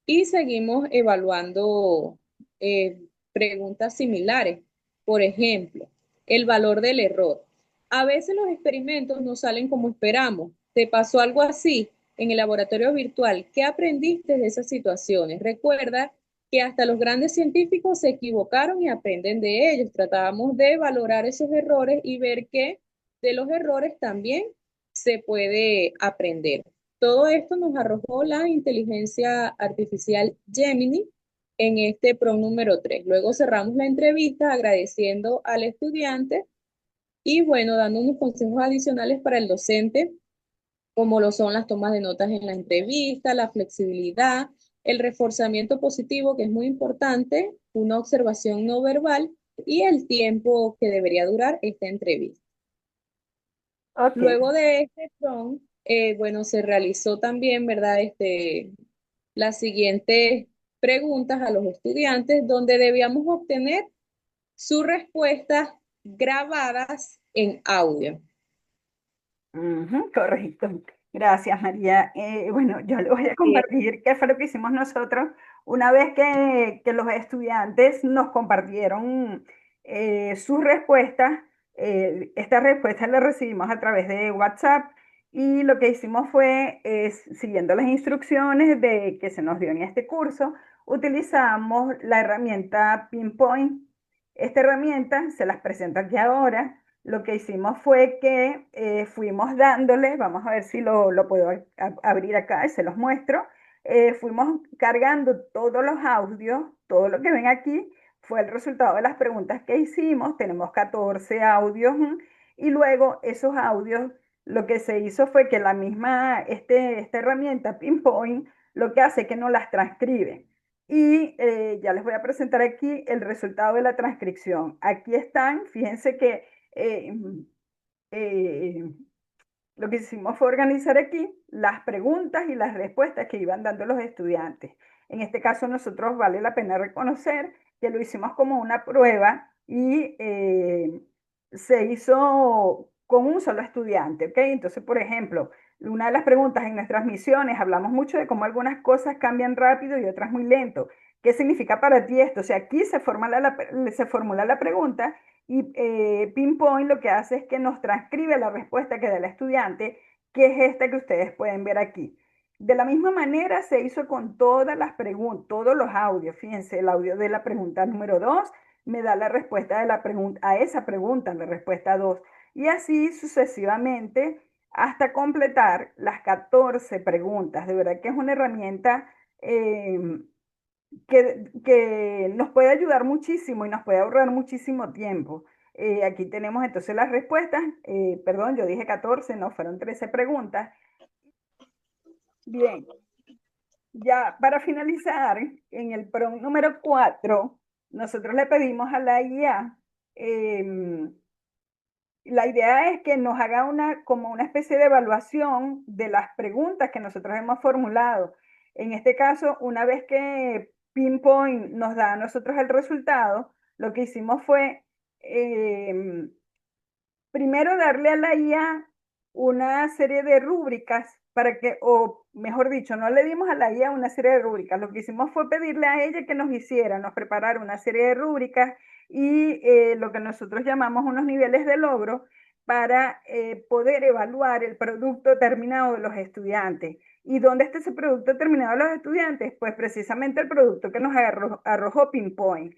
y seguimos evaluando eh, preguntas similares. Por ejemplo, el valor del error. A veces los experimentos no salen como esperamos. ¿Te pasó algo así en el laboratorio virtual? ¿Qué aprendiste de esas situaciones? Recuerda que hasta los grandes científicos se equivocaron y aprenden de ellos. Tratábamos de valorar esos errores y ver que de los errores también se puede aprender. Todo esto nos arrojó la inteligencia artificial Gemini en este PRO número 3. Luego cerramos la entrevista agradeciendo al estudiante y bueno, dando unos consejos adicionales para el docente, como lo son las tomas de notas en la entrevista, la flexibilidad, el reforzamiento positivo, que es muy importante, una observación no verbal y el tiempo que debería durar esta entrevista. Ok. Luego de este prompt, bueno, se realizó también, ¿verdad? Las siguientes preguntas a los estudiantes, donde debíamos obtener sus respuestas grabadas en audio. Ujú, correcto. Gracias, María. Bueno, yo le voy a Bien. compartir qué fue lo que hicimos nosotros una vez que los estudiantes nos compartieron sus respuestas. Estas respuestas las recibimos a través de WhatsApp y lo que hicimos fue, siguiendo las instrucciones de que se nos dio en este curso, utilizamos la herramienta Pinpoint. Esta herramienta se las presento aquí ahora. Lo que hicimos fue que fuimos dándole, vamos a ver si lo puedo abrir acá y se los muestro. Fuimos cargando todos los audios, todo lo que ven aquí fue el resultado de las preguntas que hicimos. Tenemos 14 audios y luego esos audios, lo que se hizo fue que la misma, esta herramienta Pinpoint, lo que hace es que nos las transcribe. Y ya les voy a presentar aquí el resultado de la transcripción. Aquí están, fíjense que eh, eh, lo que hicimos fue organizar aquí las preguntas y las respuestas que iban dando los estudiantes. En este caso, nosotros vale la pena reconocer que lo hicimos como una prueba y se hizo con un solo estudiante, ¿ok? Entonces, por ejemplo, una de las preguntas en nuestras misiones, hablamos mucho de cómo algunas cosas cambian rápido y otras muy lento. ¿Qué significa para ti esto? O sea, aquí se formula la pregunta y Pinpoint lo que hace es que nos transcribe la respuesta que da el estudiante, que es esta que ustedes pueden ver aquí. De la misma manera se hizo con todas las preguntas, todos los audios. Fíjense, el audio de la pregunta número 2 me da la respuesta de la pregunta, a esa pregunta, la respuesta 2. Y así sucesivamente hasta completar las 14 preguntas. De verdad que es una herramienta que nos puede ayudar muchísimo y nos puede ahorrar muchísimo tiempo. Aquí tenemos entonces las respuestas. Perdón, yo dije 14, no, fueron 13 preguntas. Bien, ya para finalizar, en el prompt número 4, nosotros le pedimos a la IA, la idea es que nos haga como una especie de evaluación de las preguntas que nosotros hemos formulado. En este caso, una vez que Pinpoint nos da a nosotros el resultado, lo que hicimos fue primero darle a la IA una serie de rúbricas para que, o mejor dicho, no le dimos a la IA una serie de rúbricas, lo que hicimos fue pedirle a ella que nos hiciera, nos preparara una serie de rúbricas y lo que nosotros llamamos unos niveles de logro para poder evaluar el producto terminado de los estudiantes. ¿Y dónde está ese producto terminado de los estudiantes? Pues precisamente el producto que nos arrojó Pinpoint.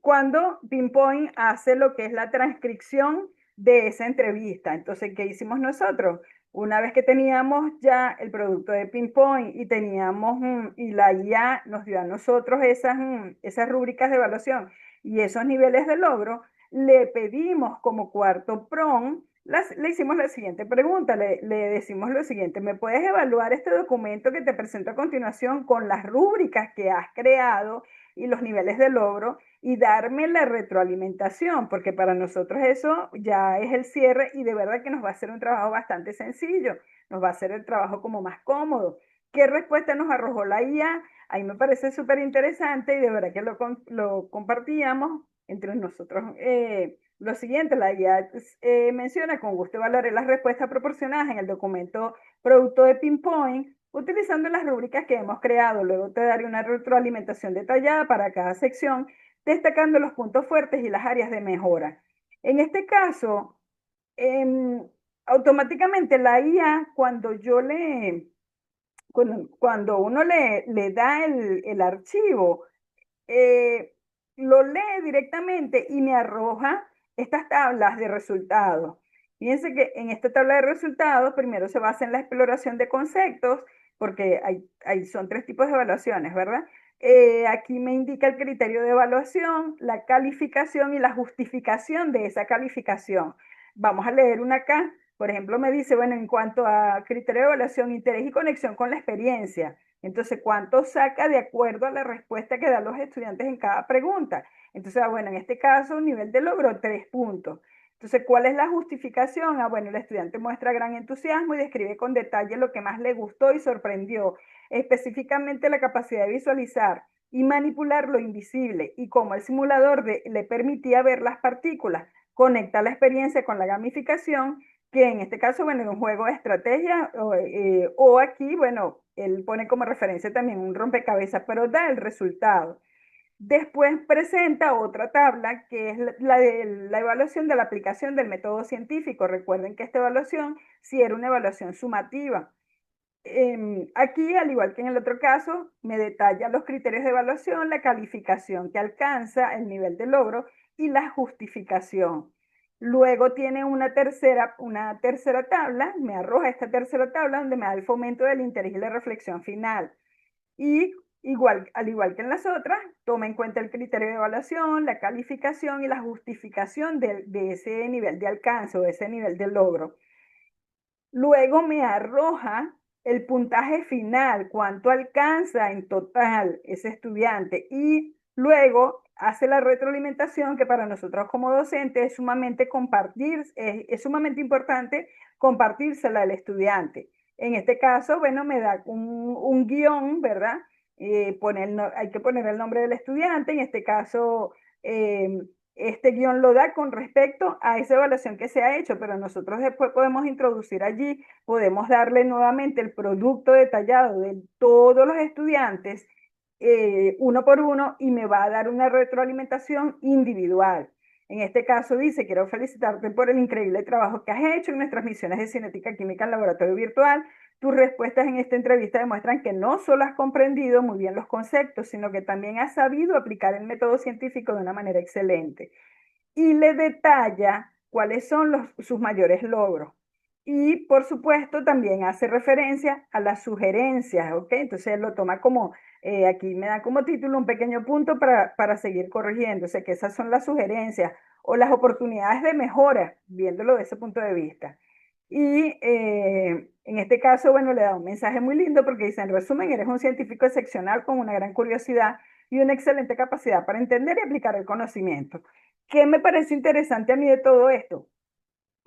Cuando Pinpoint hace lo que es la transcripción de esa entrevista. Entonces, ¿qué hicimos nosotros? Una vez que teníamos ya el producto de Pinpoint y teníamos, y la IA nos dio a nosotros esas rúbricas de evaluación y esos niveles de logro, le pedimos como cuarto prompt Le hicimos la siguiente pregunta, le decimos lo siguiente: ¿me puedes evaluar este documento que te presento a continuación con las rúbricas que has creado y los niveles de logro y darme la retroalimentación? Porque para nosotros eso ya es el cierre y de verdad que nos va a hacer un trabajo bastante sencillo, nos va a hacer el trabajo como más cómodo. ¿Qué respuesta nos arrojó la IA? Ahí me parece súper interesante y de verdad que lo compartíamos entre nosotros. Lo siguiente, la guía menciona: con gusto evaluaré las respuestas proporcionadas en el documento producto de Pinpoint utilizando las rúbricas que hemos creado. Luego te daré una retroalimentación detallada para cada sección, destacando los puntos fuertes y las áreas de mejora. En este caso, em, automáticamente la IA, cuando uno le da el archivo, eh, lo lee directamente y me arroja estas tablas de resultados. Fíjense que en esta tabla de resultados primero se basa en la exploración de conceptos, porque son tres tipos de evaluaciones, ¿verdad? Aquí me indica el criterio de evaluación, la calificación y la justificación de esa calificación. Vamos a leer una acá. Por ejemplo, me dice, bueno, en cuanto a criterio de evaluación, interés y conexión con la experiencia. Entonces, ¿cuánto saca de acuerdo a la respuesta que dan los estudiantes en cada pregunta? Entonces, bueno, en este caso, nivel de logro, 3 puntos. Entonces, ¿cuál es la justificación? Bueno, el estudiante muestra gran entusiasmo y describe con detalle lo que más le gustó y sorprendió, específicamente la capacidad de visualizar y manipular lo invisible y cómo el simulador le permitía ver las partículas. Conecta la experiencia con la gamificación, que en este caso, bueno, es un juego de estrategia, o aquí, bueno, él pone como referencia también un rompecabezas, pero da el resultado. Después presenta otra tabla que es la de la evaluación de la aplicación del método científico. Recuerden que esta evaluación sí era una evaluación sumativa. Aquí, al igual que en el otro caso, me detalla los criterios de evaluación, la calificación que alcanza, el nivel de logro y la justificación. Luego tiene una tercera tabla, me arroja esta tercera tabla donde me da el fomento del interés y la reflexión final. Y al igual que en las otras, toma en cuenta el criterio de evaluación, la calificación y la justificación de ese nivel de alcance o de ese nivel de logro. Luego me arroja el puntaje final, cuánto alcanza en total ese estudiante, y luego hace la retroalimentación, que para nosotros como docentes es sumamente importante compartírsela al estudiante. En este caso, bueno, me da un guión, ¿verdad? Hay que poner el nombre del estudiante. En este caso, este guión lo da con respecto a esa evaluación que se ha hecho, pero nosotros después podemos introducir allí, podemos darle nuevamente el producto detallado de todos los estudiantes, uno por uno, y me va a dar una retroalimentación individual. En este caso dice: quiero felicitarte por el increíble trabajo que has hecho en nuestras misiones de cinética química en laboratorio virtual. Tus respuestas en esta entrevista demuestran que no solo has comprendido muy bien los conceptos, sino que también has sabido aplicar el método científico de una manera excelente. Y le detalla cuáles son sus mayores logros. Y por supuesto también hace referencia a las sugerencias, ¿ok? Entonces él lo toma como, aquí me da como título un pequeño punto para seguir corrigiendo. O sea, que esas son las sugerencias o las oportunidades de mejora, viéndolo de ese punto de vista. Y en este caso, bueno, le da un mensaje muy lindo porque dice: en resumen, eres un científico excepcional con una gran curiosidad y una excelente capacidad para entender y aplicar el conocimiento. ¿Qué me parece interesante a mí de todo esto?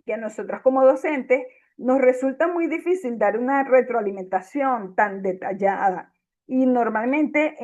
Que a nosotros como docentes nos resulta muy difícil dar una retroalimentación tan detallada. Y normalmente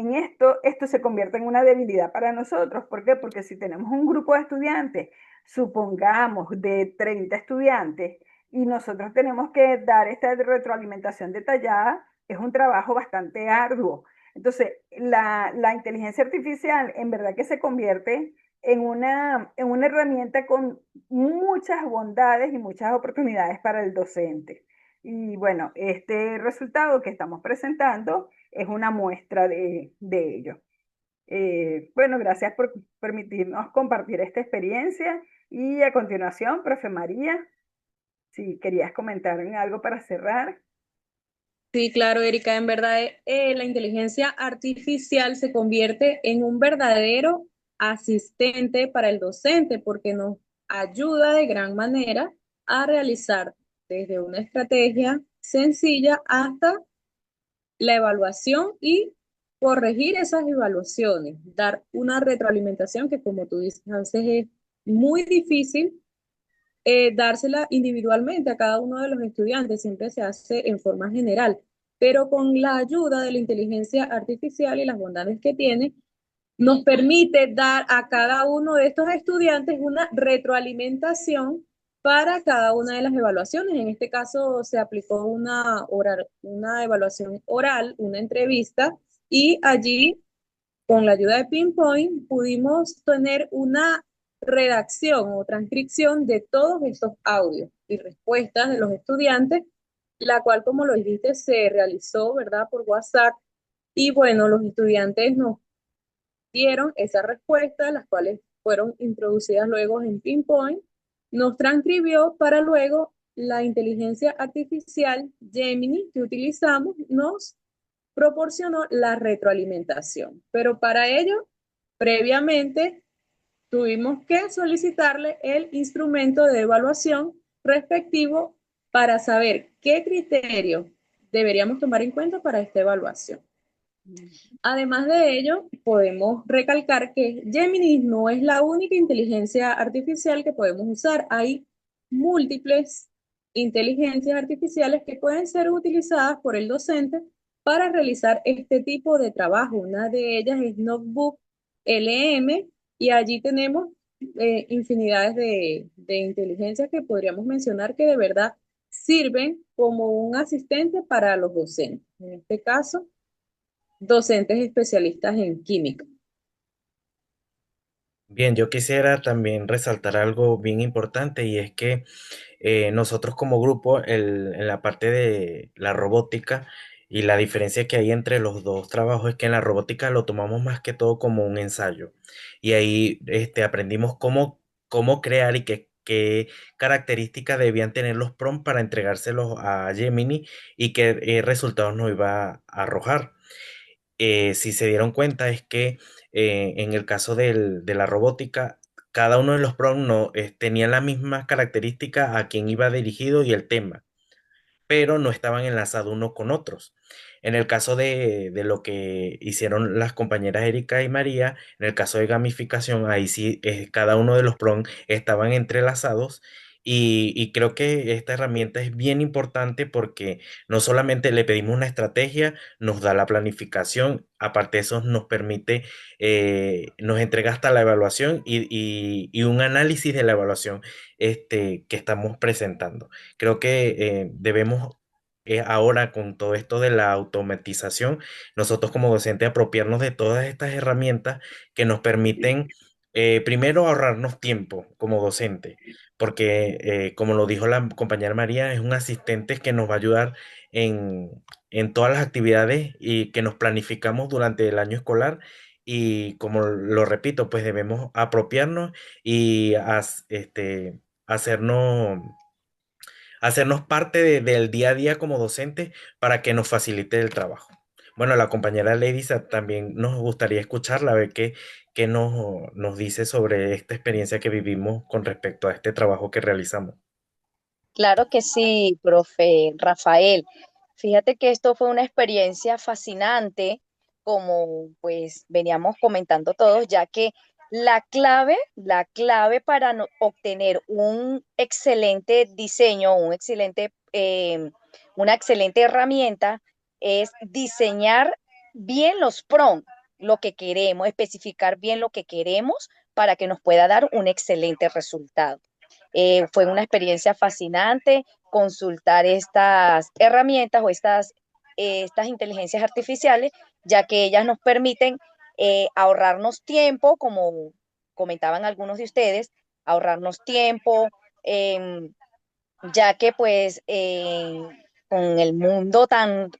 esto se convierte en una debilidad para nosotros. ¿Por qué? Porque si tenemos un grupo de estudiantes, supongamos de 30 estudiantes, y nosotros tenemos que dar esta retroalimentación detallada, es un trabajo bastante arduo. Entonces, la inteligencia artificial en verdad que se convierte en una herramienta con muchas bondades y muchas oportunidades para el docente. Y bueno, este resultado que estamos presentando es una muestra de ello. Bueno, gracias por permitirnos compartir esta experiencia. Y a continuación, profe María, si querías comentar algo para cerrar. Sí, claro, Erika, en verdad la inteligencia artificial se convierte en un verdadero asistente para el docente porque nos ayuda de gran manera a realizar desde una estrategia sencilla hasta la evaluación y corregir esas evaluaciones, dar una retroalimentación que, como tú dices, a veces es muy difícil dársela individualmente a cada uno de los estudiantes, siempre se hace en forma general, pero con la ayuda de la inteligencia artificial y las bondades que tiene, nos permite dar a cada uno de estos estudiantes una retroalimentación para cada una de las evaluaciones. En este caso se aplicó una evaluación oral, una entrevista, y allí, con la ayuda de Pinpoint, pudimos tener una redacción o transcripción de todos estos audios y respuestas de los estudiantes, la cual, como lo dijiste, se realizó, ¿verdad?, por WhatsApp. Y bueno, los estudiantes nos dieron esas respuestas, las cuales fueron introducidas luego en Pinpoint, nos transcribió para luego la inteligencia artificial Gemini que utilizamos, nos proporcionó la retroalimentación. Pero para ello, previamente, tuvimos que solicitarle el instrumento de evaluación respectivo para saber qué criterios deberíamos tomar en cuenta para esta evaluación. Además de ello, podemos recalcar que Gemini no es la única inteligencia artificial que podemos usar. Hay múltiples inteligencias artificiales que pueden ser utilizadas por el docente para realizar este tipo de trabajo. Una de ellas es Notebook LM, y allí tenemos infinidades de inteligencias que podríamos mencionar que de verdad sirven como un asistente para los docentes. En este caso, docentes especialistas en química. Bien, yo quisiera también resaltar algo bien importante y es que nosotros como grupo, en la parte de la robótica y la diferencia que hay entre los dos trabajos es que en la robótica lo tomamos más que todo como un ensayo y ahí aprendimos cómo crear y qué características debían tener los prompts para entregárselos a Gemini y qué resultados nos iba a arrojar. Si se dieron cuenta es que en el caso de la robótica, cada uno de los prompts no, tenía la misma característica a quien iba dirigido y el tema, pero no estaban enlazados unos con otros. En el caso de lo que hicieron las compañeras Erika y María, en el caso de gamificación, ahí sí cada uno de los prompts estaban entrelazados y creo que esta herramienta es bien importante porque no solamente le pedimos una estrategia, nos da la planificación, aparte de eso nos permite, nos entrega hasta la evaluación y un análisis de la evaluación que estamos presentando. Creo que debemos ahora con todo esto de la automatización, nosotros como docentes apropiarnos de todas estas herramientas que nos permiten primero ahorrarnos tiempo como docente, porque como lo dijo la compañera María, es un asistente que nos va a ayudar en, en todas las actividades y que nos planificamos durante el año escolar. Y como lo repito, pues debemos apropiarnos y hacernos, hacernos parte del día a día como docentes para que nos facilite el trabajo. Bueno, la compañera Lady también nos gustaría escucharla, a ver qué nos dice sobre esta experiencia que vivimos con respecto a este trabajo que realizamos. Claro que sí, profe Rafael. Fíjate que esto fue una experiencia fascinante, como pues veníamos comentando todos, ya que la clave para obtener un excelente diseño, una excelente herramienta es diseñar bien los prompts, lo que queremos, especificar bien lo que queremos para que nos pueda dar un excelente resultado. Fue una experiencia fascinante consultar estas herramientas o estas inteligencias artificiales, ya que ellas nos permiten ahorrarnos tiempo, como comentaban algunos de ustedes, ahorrarnos tiempo, eh, ya que pues con el mundo tan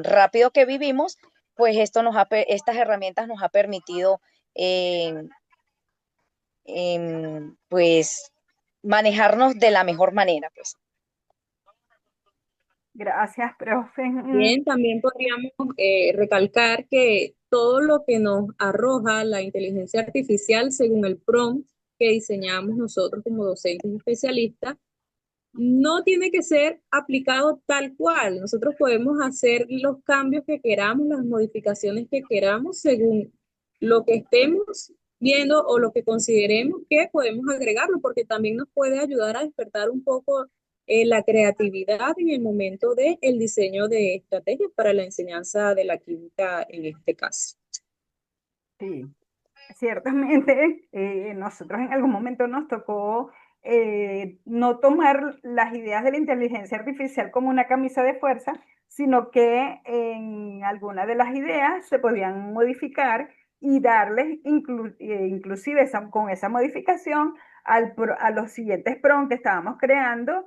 rápido que vivimos, pues estas herramientas nos ha permitido eh, pues manejarnos de la mejor manera, pues. Gracias, profe. Bien, también podríamos recalcar que todo lo que nos arroja la inteligencia artificial según el prompt que diseñamos nosotros como docentes especialistas, no tiene que ser aplicado tal cual. Nosotros podemos hacer los cambios que queramos, las modificaciones que queramos según lo que estemos viendo o lo que consideremos que podemos agregarlo, porque también nos puede ayudar a despertar un poco la creatividad en el momento del diseño de estrategias para la enseñanza de la química en este caso. Sí, ciertamente, nosotros en algún momento nos tocó no tomar las ideas de la inteligencia artificial como una camisa de fuerza, sino que en algunas de las ideas se podían modificar y darles inclusive con esa modificación a los siguientes prompts que estábamos creando,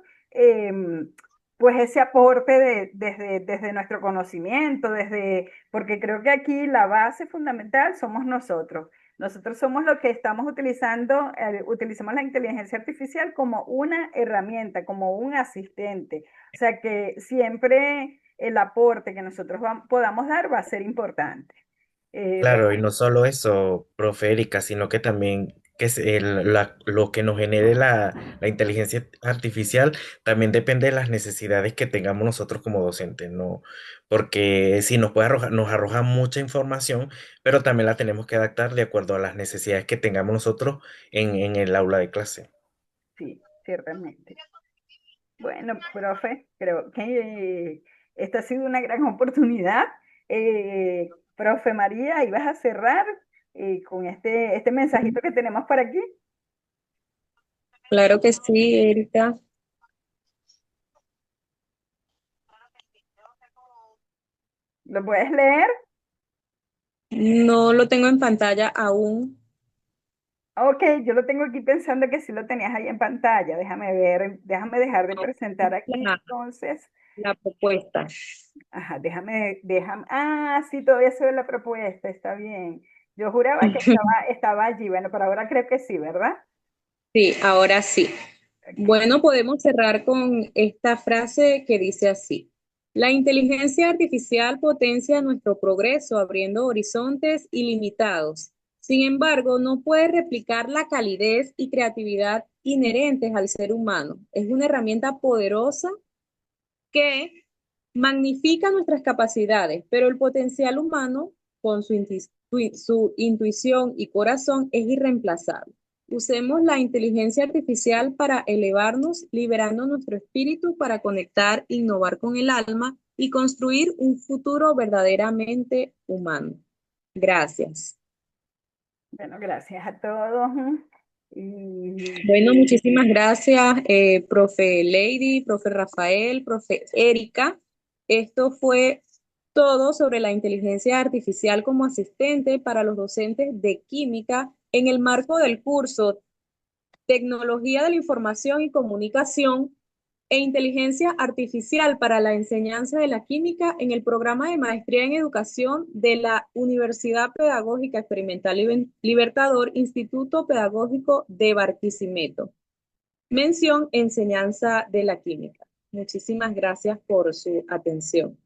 pues ese aporte desde nuestro conocimiento, porque creo que aquí la base fundamental somos nosotros. Nosotros somos los que estamos utilizando, utilizamos la inteligencia artificial como una herramienta, como un asistente. O sea que siempre el aporte que nosotros podamos dar va a ser importante. Claro, y no solo eso, profe Erika, sino que también que lo que nos genere la inteligencia artificial también depende de las necesidades que tengamos nosotros como docentes, ¿no? Porque sí, nos arroja mucha información, pero también la tenemos que adaptar de acuerdo a las necesidades que tengamos nosotros en el aula de clase. Sí, ciertamente. Bueno, profe, creo que esta ha sido una gran oportunidad. Profe María, ¿ibas a cerrar con este mensajito que tenemos por aquí? Claro que sí, Erika. ¿Lo puedes leer? No lo tengo en pantalla aún. Ok, yo lo tengo aquí pensando que sí lo tenías ahí en pantalla. Déjame ver, déjame dejar de presentar aquí La, entonces. la propuesta. Ajá, déjame. Ah, sí, todavía se ve la propuesta, está bien. Yo juraba que estaba allí, bueno, pero ahora creo que sí, ¿verdad? Sí, ahora sí. Ok. Bueno, podemos cerrar con esta frase que dice así. La inteligencia artificial potencia nuestro progreso abriendo horizontes ilimitados. Sin embargo, no puede replicar la calidez y creatividad inherentes al ser humano. Es una herramienta poderosa que magnifica nuestras capacidades, pero el potencial humano, con su intuición y corazón, es irreemplazable. Usemos la inteligencia artificial para elevarnos, liberando nuestro espíritu para conectar, innovar con el alma y construir un futuro verdaderamente humano. Gracias. Bueno, gracias a todos. Y Bueno, muchísimas gracias, profe Lady, profe Rafael, profe Erika. Esto fue todo sobre la inteligencia artificial como asistente para los docentes de química en el marco del curso Tecnología de la Información y Comunicación e Inteligencia Artificial para la Enseñanza de la Química en el programa de Maestría en Educación de la Universidad Pedagógica Experimental Libertador, Instituto Pedagógico de Barquisimeto. Mención Enseñanza de la Química. Muchísimas gracias por su atención.